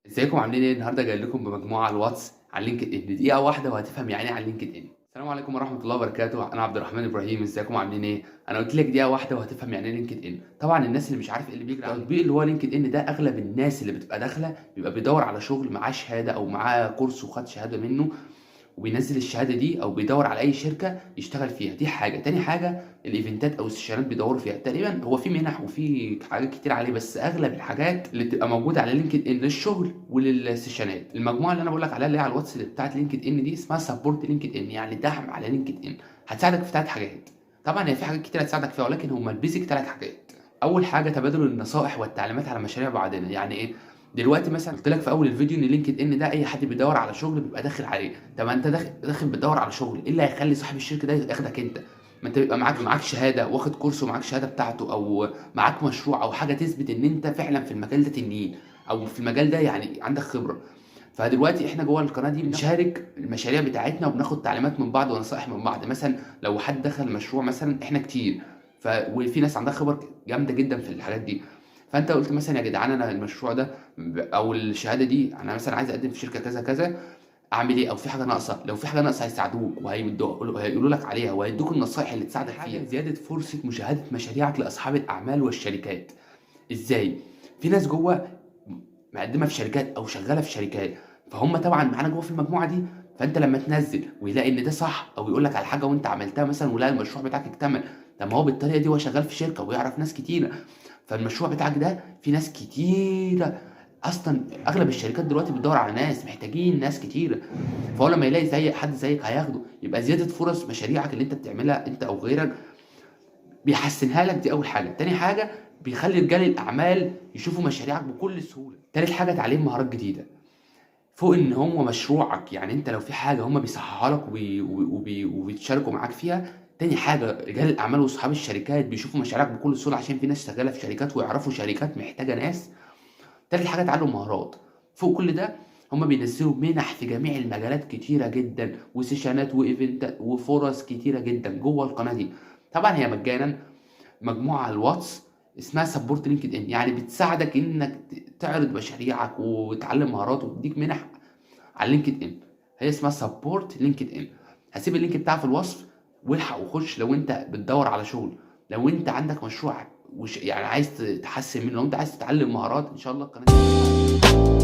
ازيكم عاملين ايه؟ النهارده جاي لكم بمجموعه على الواتس عن لينكد ان، دقيقه واحده وهتفهم يعني ايه عن لينكد ان. السلام عليكم ورحمه الله وبركاته، انا عبد الرحمن ابراهيم. ازيكم عاملين ايه؟ انا قلت لك دقيقه واحده وهتفهم يعني ايه لينكد ان. طبعا الناس اللي مش عارف ايه اللي بيجري على التطبيق اللي هو لينكد ان ده، اغلب الناس اللي بتبقى داخله بيبقى بيدور على شغل، معاه شهاده او معاه كورس وخد شهاده منه وبينزل الشهاده دي، او بيدور على اي شركه يشتغل فيها. دي حاجه. تاني حاجه الايفنتات او السيشنات بيدوروا فيها. تقريبا هو في منح وفي حاجات كتير عليه، بس اغلب الحاجات اللي بتبقى موجوده على لينكد ان للشغل وللسيشنات. المجموعه اللي انا بقول لك عليها اللي هي على الواتس اللي بتاعت لينكد ان دي اسمها سبورت لينكد ان، يعني دعم على لينكد ان. هتساعدك في 3 حاجات. طبعا هي في حاجات كتير هتساعدك فيها، ولكن هم البيزك 3 حاجات. اول حاجه تبادل النصائح والتعليمات على مشاريع بعضنا. يعني ايه؟ دلوقتي مثلا قلت لك في اول الفيديو ان لينكد ان ده اي حد بيدور على شغل بيبقى داخل عليه. طب انت داخل بتدور على شغل، ايه اللي هيخلي صاحب الشركه ده ياخدك انت؟ ما انت بيبقى معاك شهاده، واخد كورس ومعاك شهاده بتاعته، او معاك مشروع او حاجه تثبت ان انت فعلا في المجال ده تنين، او في المجال ده يعني عندك خبره. فدلوقتي احنا جوه القناه دي بنشارك المشاريع بتاعتنا وبناخد تعليمات من بعض ونصائح من بعض. مثلا لو حد دخل مشروع، مثلا احنا كتير وفي ناس عندها خبر جامده جدا في الحاجات دي، فانت قلت مثلا يا جدعان انا المشروع ده او الشهاده دي انا مثلا عايز اقدم في شركه كذا كذا، اعمل ايه؟ او في حاجه ناقصه، لو في حاجه ناقصه هيساعدوك وهيقولوا لك عليها وهيدوك النصائح اللي تساعدك فيها. زياده فرصه مشاهده مشاريعك لاصحاب الاعمال والشركات. ازاي؟ في ناس جوه مقدمه في شركات او شغاله في شركات، فهم طبعا معانا جوه في المجموعه دي. فانت لما تنزل ويلاقي ان ده صح، او يقول لك على حاجه وانت عملتها مثلا ولا المشروع بتاعك اكتمل، طب ما هو بالطريقه دي هو شغال في شركه ويعرف ناس كتيره، فالمشروع بتاعك ده في ناس كتيره. اصلا اغلب الشركات دلوقتي بتدور على ناس، محتاجين ناس كتيره. فهو لما يلاقي زي حد زيك هياخده، يبقى زياده فرص مشاريعك اللي انت بتعملها انت او غيرك بيحسنها لك. دي اول حاجه. تاني حاجه بيخلي رجال الاعمال يشوفوا مشاريعك بكل سهوله. تالت حاجه تعليم مهارات جديده فوق ان هو مشروعك. يعني انت لو في حاجه هم بيصححها لك وبيتشاركوا معاك فيها. تاني حاجه رجال الاعمال واصحاب الشركات بيشوفوا مشاريعك بكل سهوله، عشان في ناس شغاله في شركات ويعرفوا شركات محتاجه ناس. تالت حاجه تعلم مهارات. فوق كل ده هم بينزلوا منح في جميع المجالات كتيره جدا، وسيشنات وايفنتات وفرص كتيره جدا جوه القناه دي. طبعا هي مجانا. مجموعه على الواتس اسمها سبورت لينكد ان، يعني بتساعدك انك تعرض مشاريعك وتعلم مهارات وتديك منح على لينكد ان. هي اسمها سبورت لينكد ان. هسيب اللينك بتاعها في الوصف، والحق وخش لو انت بتدور على شغل، لو انت عندك مشروع يعني عايز تحسن منه، لو انت عايز تتعلم مهارات، ان شاء الله القناه دي